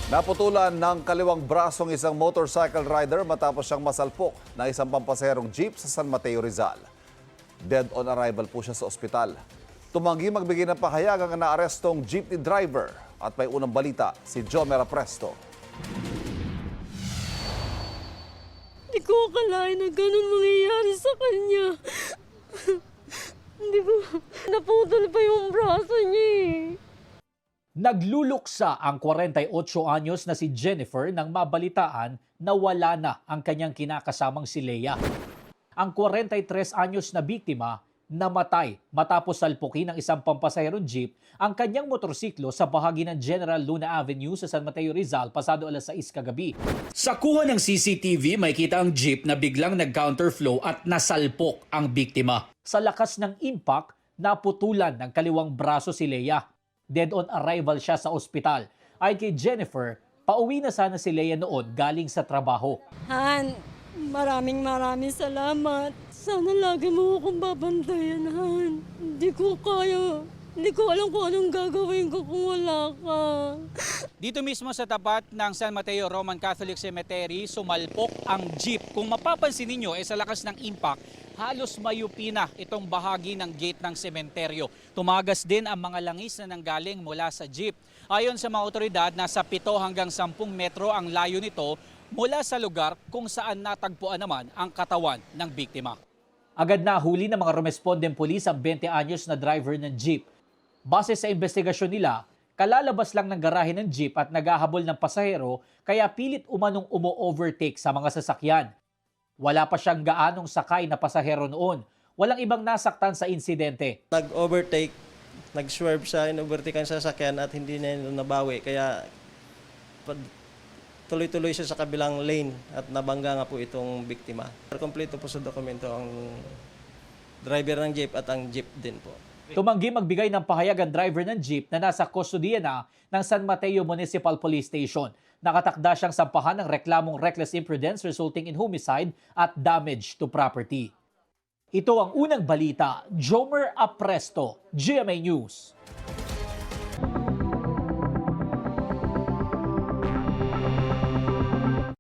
Naputulan ng kaliwang brasong isang motorcycle rider matapos siyang masalpok ng isang pampaserong jeep sa San Mateo, Rizal. Dead on arrival po siya sa ospital. Tumanggi magbigay ng pahayag ang naarestong jeepney driver at may unang balita si Jomera Presto. Hindi ko akalain na ganun mangyayari sa kanya. Hindi ko, naputol pa yung braso niya eh. Nagluluksa ang 48 anyos na si Jennifer nang mabalitaan na wala na ang kanyang kinakasamang si Leia. Ang 43 anyos na biktima namatay matapos salpukin ng isang pampasaherong jeep ang kanyang motorsiklo sa bahagi ng General Luna Avenue sa San Mateo, Rizal pasado alas 6 kagabi. Sa kuha ng CCTV, may kita ang jeep na biglang nag-counterflow at nasalpok ang biktima. Sa lakas ng impact, naputulan ng kaliwang braso si Leia. Dead on arrival siya sa ospital. Ay kay Jennifer, pauwi na sana si Leia noon galing sa trabaho. Han, maraming salamat. Sana lagi mo akong babantayan, Han. Hindi ko kaya. Hindi ko alam kung anong gagawin ko kung wala ka. Dito mismo sa tapat ng San Mateo Roman Catholic Cemetery, sumalpok ang jeep. Kung mapapansin ninyo, sa lakas ng impact, halos mayupi na itong bahagi ng gate ng sementeryo. Tumagas din ang mga langis na nanggaling mula sa jeep. Ayon sa mga otoridad, nasa 7 hanggang 10 metro ang layo nito mula sa lugar kung saan natagpuan naman ang katawan ng biktima. Agad na huli ng mga rumespondeng pulis ang 20 anyos na driver ng jeep. Base sa investigasyon nila, kalalabas lang ng garahe ng jeep at naghahabol ng pasahero kaya pilit umanong umo-overtake sa mga sasakyan. Wala pa siyang gaanong sakay na pasahero noon. Walang ibang nasaktan sa insidente. Nag-overtake, nag-swerve siya, in-overtake ang sasakyan at hindi na ito nabawi. Kaya tuloy-tuloy siya sa kabilang lane at nabangga nga po itong biktima. Kompleto po sa dokumento ang driver ng jeep at ang jeep din po. Tumanggi magbigay ng pahayag ang driver ng jeep na nasa kustodiya na ng San Mateo Municipal Police Station. Nakatakda siyang sampahan ng reklamong reckless imprudence resulting in homicide at damage to property. Ito ang unang balita. Jomer Apresto, GMA News.